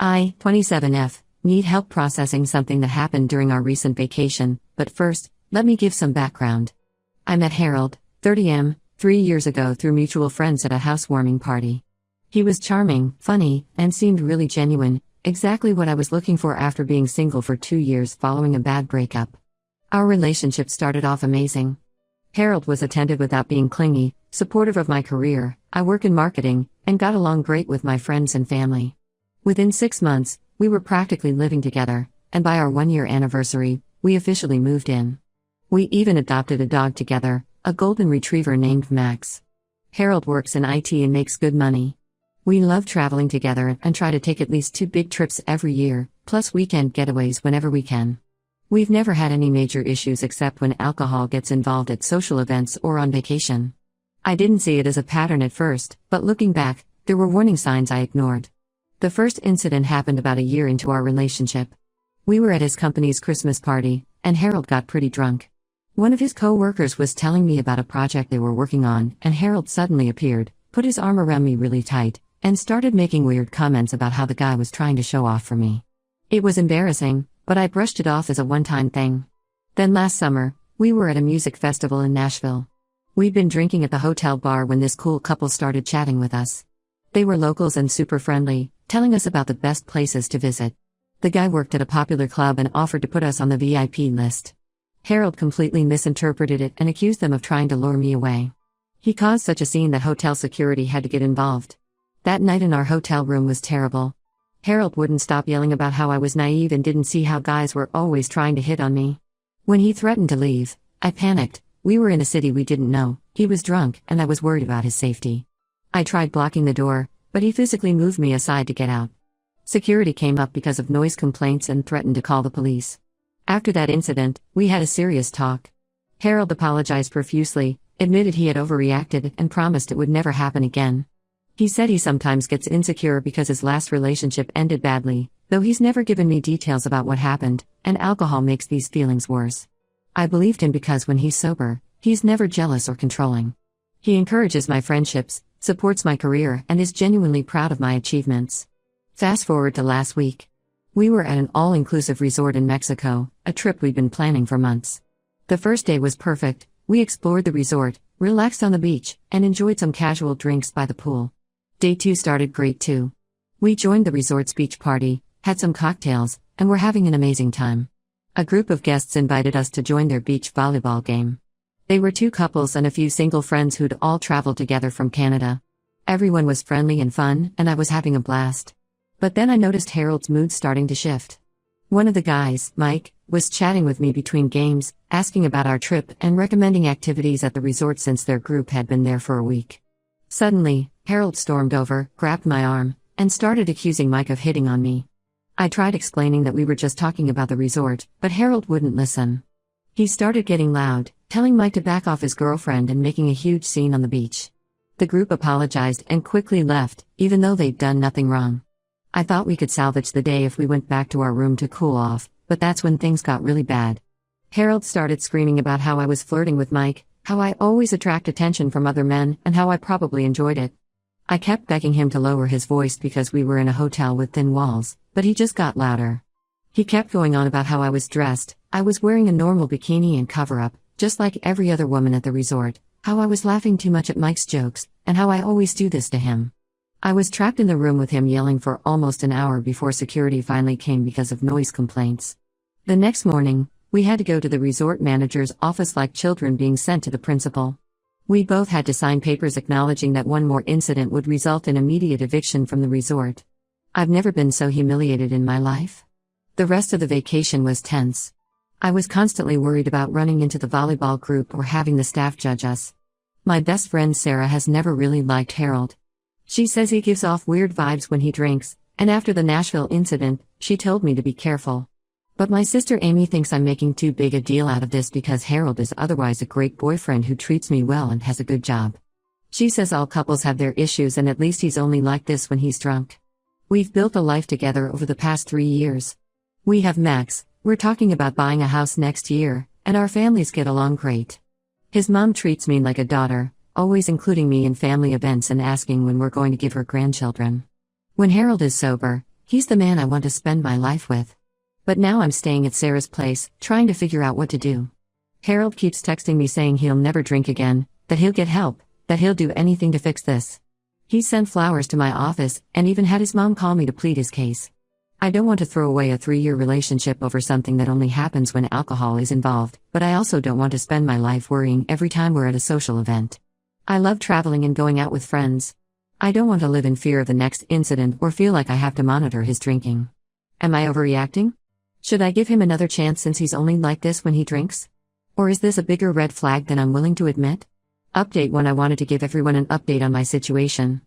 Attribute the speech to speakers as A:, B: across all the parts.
A: I, 27F, need help processing something that happened during our recent vacation, but first, let me give some background. I met Harold, 30M, 3 years ago through mutual friends at a housewarming party. He was charming, funny, and seemed really genuine, exactly what I was looking for after being single for 2 years following a bad breakup. Our relationship started off amazing. Harold was attentive without being clingy, supportive of my career, I work in marketing, and got along great with my friends and family. Within 6 months, we were practically living together, and by our 1-year anniversary, we officially moved in. We even adopted a dog together, a golden retriever named Max. Harold works in IT and makes good money. We love traveling together and try to take at least 2 big trips every year, plus weekend getaways whenever we can. We've never had any major issues except when alcohol gets involved at social events or on vacation. I didn't see it as a pattern at first, but looking back, there were warning signs I ignored. The first incident happened about a year into our relationship. We were at his company's Christmas party, and Harold got pretty drunk. One of his co-workers was telling me about a project they were working on, and Harold suddenly appeared, put his arm around me really tight, and started making weird comments about how the guy was trying to show off for me. It was embarrassing, but I brushed it off as a one-time thing. Then last summer, we were at a music festival in Nashville. We'd been drinking at the hotel bar when this cool couple started chatting with us. They were locals and super friendly, telling us about the best places to visit. The guy worked at a popular club and offered to put us on the VIP list. Harold completely misinterpreted it and accused them of trying to lure me away. He caused such a scene that hotel security had to get involved. That night in our hotel room was terrible. Harold wouldn't stop yelling about how I was naive and didn't see how guys were always trying to hit on me. When he threatened to leave, I panicked. We were in a city we didn't know, he was drunk, and I was worried about his safety. I tried blocking the door, but he physically moved me aside to get out. Security came up because of noise complaints and threatened to call the police. After that incident, we had a serious talk. Harold apologized profusely, admitted he had overreacted, and promised it would never happen again. He said he sometimes gets insecure because his last relationship ended badly, though he's never given me details about what happened, and alcohol makes these feelings worse. I believed him because when he's sober, he's never jealous or controlling. He encourages my friendships, supports my career, and is genuinely proud of my achievements. Fast forward to last week. We were at an all-inclusive resort in Mexico, a trip we'd been planning for months. The first day was perfect. We explored the resort, relaxed on the beach, and enjoyed some casual drinks by the pool. Day 2 started great too. We joined the resort's beach party, had some cocktails, and were having an amazing time. A group of guests invited us to join their beach volleyball game. They were 2 couples and a few single friends who'd all traveled together from Canada. Everyone was friendly and fun, and I was having a blast. But then I noticed Harold's mood starting to shift. One of the guys, Mike, was chatting with me between games, asking about our trip and recommending activities at the resort since their group had been there for a week. Suddenly, Harold stormed over, grabbed my arm, and started accusing Mike of hitting on me. I tried explaining that we were just talking about the resort, but Harold wouldn't listen. He started getting loud, telling Mike to back off his girlfriend and making a huge scene on the beach. The group apologized and quickly left, even though they'd done nothing wrong. I thought we could salvage the day if we went back to our room to cool off, but that's when things got really bad. Harold started screaming about how I was flirting with Mike, how I always attract attention from other men, and how I probably enjoyed it. I kept begging him to lower his voice because we were in a hotel with thin walls, but he just got louder. He kept going on about how I was dressed. I was wearing a normal bikini and cover-up, just like every other woman at the resort, how I was laughing too much at Mike's jokes, and how I always do this to him. I was trapped in the room with him yelling for almost an hour before security finally came because of noise complaints. The next morning, we had to go to the resort manager's office like children being sent to the principal. We both had to sign papers acknowledging that one more incident would result in immediate eviction from the resort. I've never been so humiliated in my life. The rest of the vacation was tense. I was constantly worried about running into the volleyball group or having the staff judge us. My best friend Sarah has never really liked Harold. She says he gives off weird vibes when he drinks, and after the Nashville incident, she told me to be careful. But my sister Amy thinks I'm making too big a deal out of this because Harold is otherwise a great boyfriend who treats me well and has a good job. She says all couples have their issues and at least he's only like this when he's drunk. We've built a life together over the past 3 years. We have Max, we're talking about buying a house next year, and our families get along great. His mom treats me like a daughter, always including me in family events and asking when we're going to give her grandchildren. When Harold is sober, He's the man I want to spend my life with. But now I'm staying at Sarah's place, trying to figure out what to do. Harold keeps texting me saying he'll never drink again, that he'll get help, that he'll do anything to fix this. He sent flowers to my office, and even had his mom call me to plead his case. I don't want to throw away a 3-year relationship over something that only happens when alcohol is involved, but I also don't want to spend my life worrying every time we're at a social event. I love traveling and going out with friends. I don't want to live in fear of the next incident or feel like I have to monitor his drinking. Am I overreacting? Should I give him another chance since he's only like this when he drinks? Or is this a bigger red flag than I'm willing to admit? Update 1. I wanted to give everyone an update on my situation.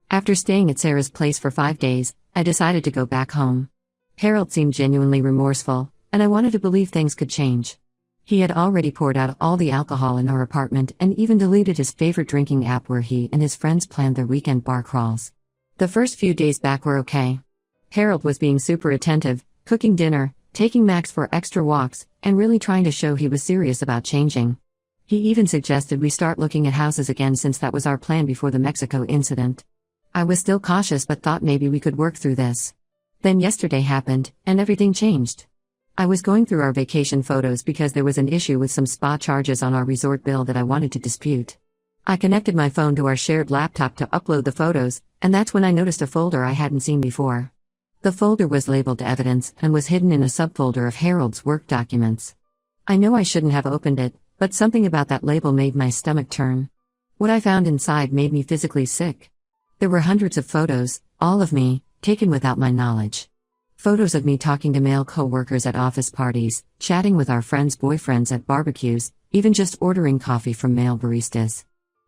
A: After staying at Sarah's place for 5 days, I decided to go back home. Harold seemed genuinely remorseful, and I wanted to believe things could change. He had already poured out all the alcohol in our apartment and even deleted his favorite drinking app where he and his friends planned their weekend bar crawls. The first few days back were okay. Harold was being super attentive, cooking dinner, taking Max for extra walks, and really trying to show he was serious about changing. He even suggested we start looking at houses again since that was our plan before the Mexico incident. I was still cautious but thought maybe we could work through this. Then yesterday happened, and everything changed. I was going through our vacation photos because there was an issue with some spa charges on our resort bill that I wanted to dispute. I connected my phone to our shared laptop to upload the photos, and that's when I noticed a folder I hadn't seen before. The folder was labeled Evidence and was hidden in a subfolder of Harold's work documents. I know I shouldn't have opened it, but something about that label made my stomach turn. What I found inside made me physically sick. There were hundreds of photos, all of me, taken without my knowledge. Photos of me talking to male co-workers at office parties, chatting with our friends' boyfriends at barbecues, even just ordering coffee from male baristas.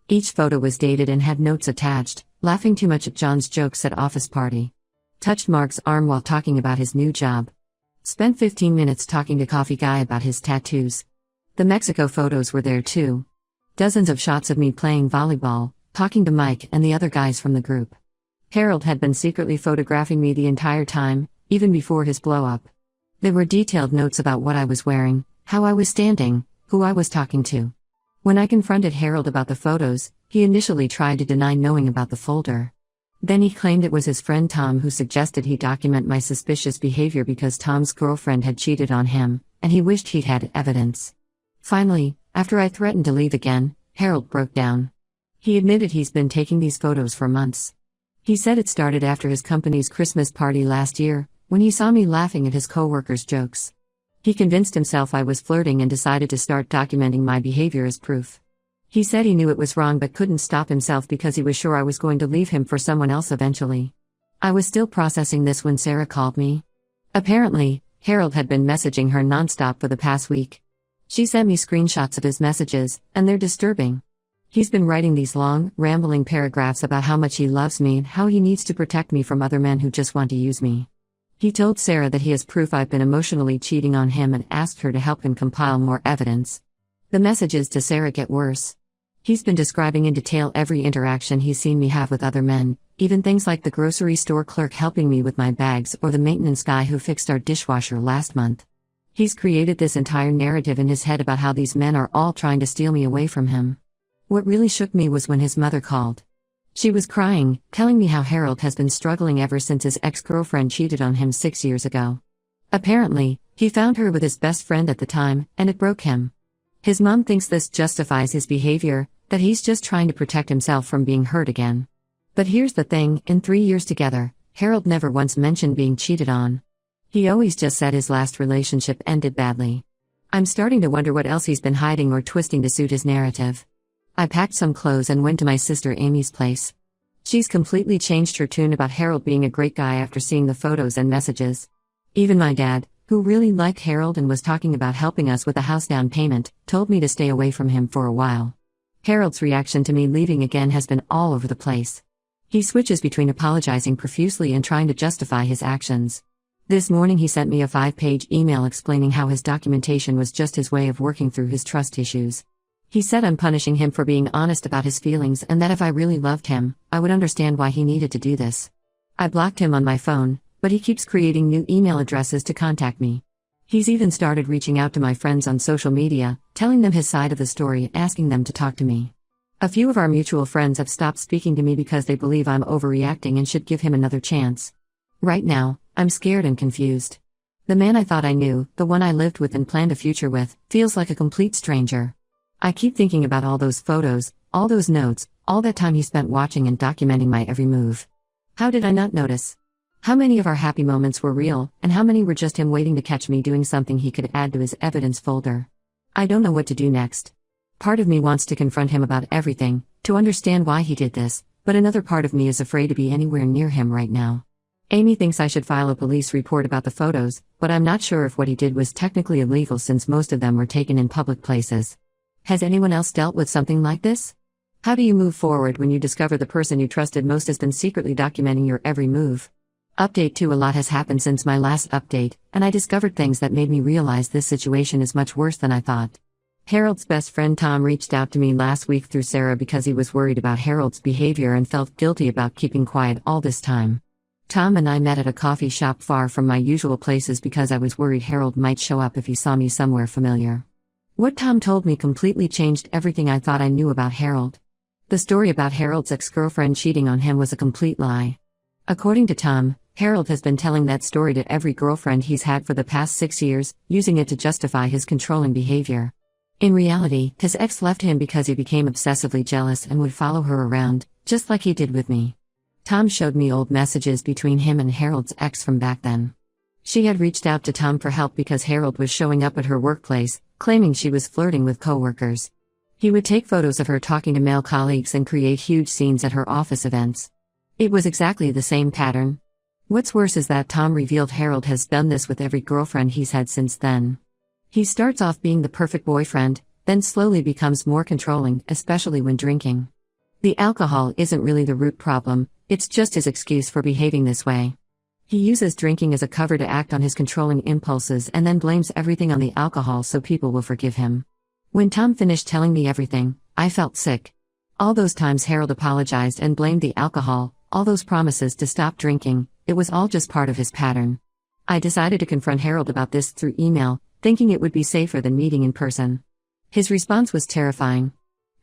A: Each photo was dated and had notes attached, laughing too much at John's jokes at office party. Touched Mark's arm while talking about his new job. Spent 15 minutes talking to Coffee Guy about his tattoos. The Mexico photos were there too. Dozens of shots of me playing volleyball, talking to Mike and the other guys from the group. Harold had been secretly photographing me the entire time, even before his blow-up. There were detailed notes about what I was wearing, how I was standing, who I was talking to. When I confronted Harold about the photos, he initially tried to deny knowing about the folder. Then he claimed it was his friend Tom who suggested he document my suspicious behavior because Tom's girlfriend had cheated on him, and he wished he'd had evidence. Finally, after I threatened to leave again, Harold broke down. He admitted he's been taking these photos for months. He said it started after his company's Christmas party last year, when he saw me laughing at his co-workers' jokes. He convinced himself I was flirting and decided to start documenting my behavior as proof. He said he knew it was wrong but couldn't stop himself because he was sure I was going to leave him for someone else eventually. I was still processing this when Sarah called me. Apparently, Harold had been messaging her nonstop for the past week. She sent me screenshots of his messages, and they're disturbing. He's been writing these long, rambling paragraphs about how much he loves me and how he needs to protect me from other men who just want to use me. He told Sarah that he has proof I've been emotionally cheating on him and asked her to help him compile more evidence. The messages to Sarah get worse. He's been describing in detail every interaction he's seen me have with other men, even things like the grocery store clerk helping me with my bags or the maintenance guy who fixed our dishwasher last month. He's created this entire narrative in his head about how these men are all trying to steal me away from him. What really shook me was when his mother called. She was crying, telling me how Harold has been struggling ever since his ex-girlfriend cheated on him 6 years ago. Apparently, he found her with his best friend at the time, and it broke him. His mom thinks this justifies his behavior, that he's just trying to protect himself from being hurt again. But here's the thing, in 3 years together, Harold never once mentioned being cheated on. He always just said his last relationship ended badly. I'm starting to wonder what else he's been hiding or twisting to suit his narrative. I packed some clothes and went to my sister Amy's place. She's completely changed her tune about Harold being a great guy after seeing the photos and messages. Even my dad, who really liked Harold and was talking about helping us with the house down payment, told me to stay away from him for a while. Harold's reaction to me leaving again has been all over the place. He switches between apologizing profusely and trying to justify his actions. This morning he sent me a 5-page email explaining how his documentation was just his way of working through his trust issues. He said I'm punishing him for being honest about his feelings and that if I really loved him, I would understand why he needed to do this. I blocked him on my phone, but he keeps creating new email addresses to contact me. He's even started reaching out to my friends on social media, telling them his side of the story and asking them to talk to me. A few of our mutual friends have stopped speaking to me because they believe I'm overreacting and should give him another chance. Right now, I'm scared and confused. The man I thought I knew, the one I lived with and planned a future with, feels like a complete stranger. I keep thinking about all those photos, all those notes, all that time he spent watching and documenting my every move. How did I not notice? How many of our happy moments were real, and how many were just him waiting to catch me doing something he could add to his evidence folder? I don't know what to do next. Part of me wants to confront him about everything, to understand why he did this, but another part of me is afraid to be anywhere near him right now. Amy thinks I should file a police report about the photos, but I'm not sure if what he did was technically illegal since most of them were taken in public places. Has anyone else dealt with something like this? How do you move forward when you discover the person you trusted most has been secretly documenting your every move? Update 2: A lot has happened since my last update, and I discovered things that made me realize this situation is much worse than I thought. Harold's best friend Tom reached out to me last week through Sarah because he was worried about Harold's behavior and felt guilty about keeping quiet all this time. Tom and I met at a coffee shop far from my usual places because I was worried Harold might show up if he saw me somewhere familiar. What Tom told me completely changed everything I thought I knew about Harold. The story about Harold's ex-girlfriend cheating on him was a complete lie. According to Tom, Harold has been telling that story to every girlfriend he's had for the past 6 years, using it to justify his controlling behavior. In reality, his ex left him because he became obsessively jealous and would follow her around, just like he did with me. Tom showed me old messages between him and Harold's ex from back then. She had reached out to Tom for help because Harold was showing up at her workplace, claiming she was flirting with coworkers. He would take photos of her talking to male colleagues and create huge scenes at her office events. It was exactly the same pattern. What's worse is that Tom revealed Harold has done this with every girlfriend he's had since then. He starts off being the perfect boyfriend, then slowly becomes more controlling, especially when drinking. The alcohol isn't really the root problem, it's just his excuse for behaving this way. He uses drinking as a cover to act on his controlling impulses and then blames everything on the alcohol so people will forgive him. When Tom finished telling me everything, I felt sick. All those times Harold apologized and blamed the alcohol, all those promises to stop drinking, it was all just part of his pattern. I decided to confront Harold about this through email, thinking it would be safer than meeting in person. His response was terrifying.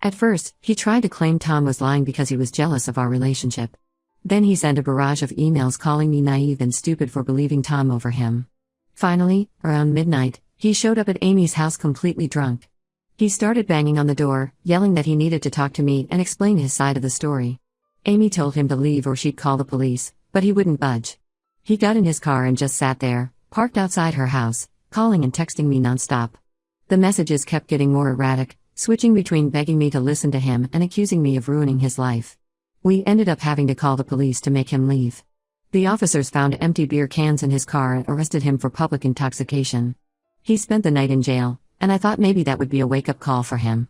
A: At first, he tried to claim Tom was lying because he was jealous of our relationship. Then he sent a barrage of emails calling me naive and stupid for believing Tom over him. Finally, around midnight, he showed up at Amy's house completely drunk. He started banging on the door, yelling that he needed to talk to me and explain his side of the story. Amy told him to leave or she'd call the police, but he wouldn't budge. He got in his car and just sat there, parked outside her house, calling and texting me nonstop. The messages kept getting more erratic, switching between begging me to listen to him and accusing me of ruining his life. We ended up having to call the police to make him leave. The officers found empty beer cans in his car and arrested him for public intoxication. He spent the night in jail, and I thought maybe that would be a wake-up call for him.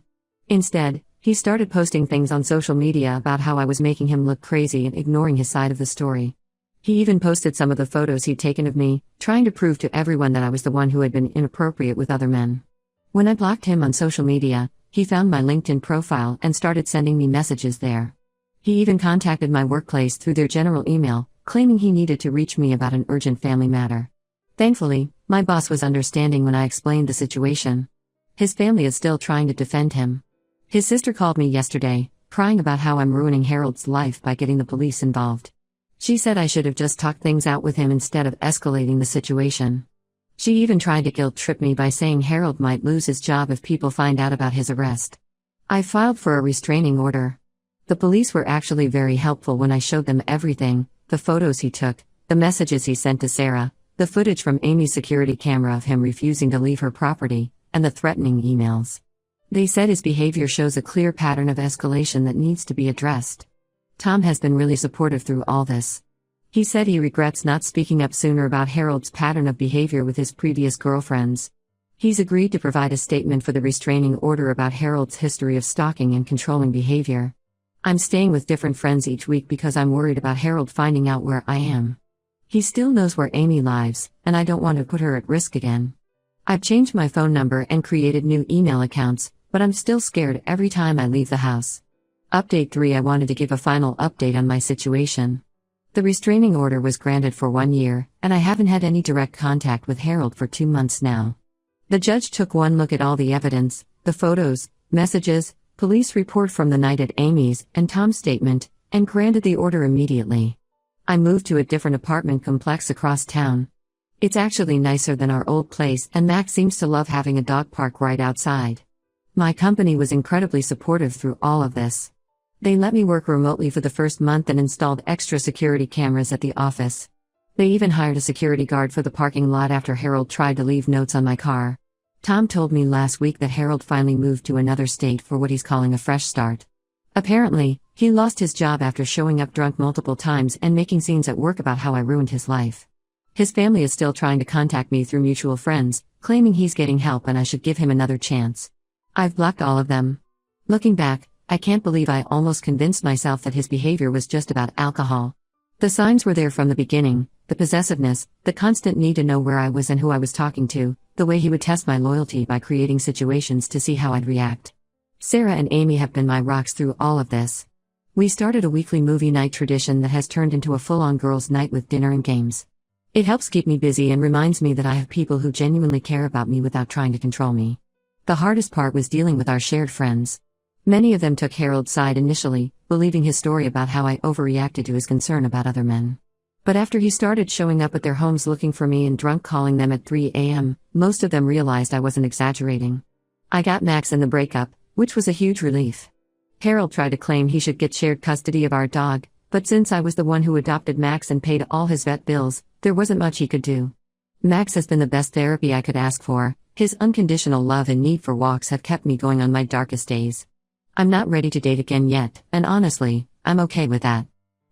A: Instead, he started posting things on social media about how I was making him look crazy and ignoring his side of the story. He even posted some of the photos he'd taken of me, trying to prove to everyone that I was the one who had been inappropriate with other men. When I blocked him on social media, he found my LinkedIn profile and started sending me messages there. He even contacted my workplace through their general email, claiming he needed to reach me about an urgent family matter. Thankfully, my boss was understanding when I explained the situation. His family is still trying to defend him. His sister called me yesterday, crying about how I'm ruining Harold's life by getting the police involved. She said I should have just talked things out with him instead of escalating the situation. She even tried to guilt-trip me by saying Harold might lose his job if people find out about his arrest. I filed for a restraining order. The police were actually very helpful when I showed them everything, the photos he took, the messages he sent to Sarah, the footage from Amy's security camera of him refusing to leave her property, and the threatening emails. They said his behavior shows a clear pattern of escalation that needs to be addressed. Tom has been really supportive through all this. He said he regrets not speaking up sooner about Harold's pattern of behavior with his previous girlfriends. He's agreed to provide a statement for the restraining order about Harold's history of stalking and controlling behavior. I'm staying with different friends each week because I'm worried about Harold finding out where I am. He still knows where Amy lives, and I don't want to put her at risk again. I've changed my phone number and created new email accounts, but I'm still scared every time I leave the house. Update 3: I wanted to give a final update on my situation. The restraining order was granted for 1 year, and I haven't had any direct contact with Harold for 2 months now. The judge took one look at all the evidence, the photos, messages, police report from the night at Amy's, and Tom's statement, and granted the order immediately. I moved to a different apartment complex across town. It's actually nicer than our old place, and Max seems to love having a dog park right outside. My company was incredibly supportive through all of this. They let me work remotely for the first month and installed extra security cameras at the office. They even hired a security guard for the parking lot after Harold tried to leave notes on my car. Tom told me last week that Harold finally moved to another state for what he's calling a fresh start. Apparently, he lost his job after showing up drunk multiple times and making scenes at work about how I ruined his life. His family is still trying to contact me through mutual friends, claiming he's getting help and I should give him another chance. I've blocked all of them. Looking back, I can't believe I almost convinced myself that his behavior was just about alcohol. The signs were there from the beginning: the possessiveness, the constant need to know where I was and who I was talking to, the way he would test my loyalty by creating situations to see how I'd react. Sarah and Amy have been my rocks through all of this. We started a weekly movie night tradition that has turned into a full-on girls' night with dinner and games. It helps keep me busy and reminds me that I have people who genuinely care about me without trying to control me. The hardest part was dealing with our shared friends. Many of them took Harold's side initially, believing his story about how I overreacted to his concern about other men. But after he started showing up at their homes looking for me and drunk calling them at 3 a.m., most of them realized I wasn't exaggerating. I got Max in the breakup, which was a huge relief. Harold tried to claim he should get shared custody of our dog, but since I was the one who adopted Max and paid all his vet bills, there wasn't much he could do. Max has been the best therapy I could ask for. His unconditional love and need for walks have kept me going on my darkest days. I'm not ready to date again yet, and honestly, I'm okay with that.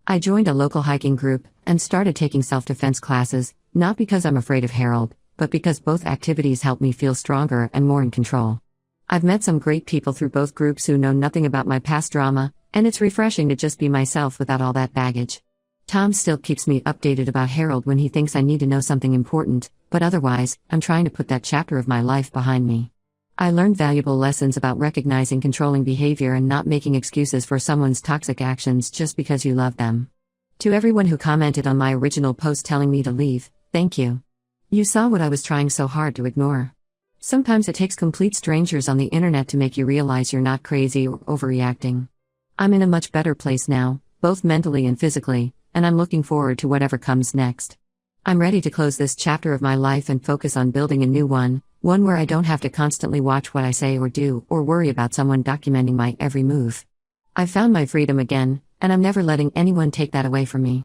A: I joined a local hiking group and started taking self-defense classes, not because I'm afraid of Harold, but because both activities help me feel stronger and more in control. I've met some great people through both groups who know nothing about my past drama, and it's refreshing to just be myself without all that baggage. Tom still keeps me updated about Harold when he thinks I need to know something important, but otherwise, I'm trying to put that chapter of my life behind me. I learned valuable lessons about recognizing controlling behavior and not making excuses for someone's toxic actions just because you love them. To everyone who commented on my original post telling me to leave, thank you. You saw what I was trying so hard to ignore. Sometimes it takes complete strangers on the internet to make you realize you're not crazy or overreacting. I'm in a much better place now, both mentally and physically, and I'm looking forward to whatever comes next. I'm ready to close this chapter of my life and focus on building a new one where I don't have to constantly watch what I say or do or worry about someone documenting my every move. I've found my freedom again, and I'm never letting anyone take that away from me.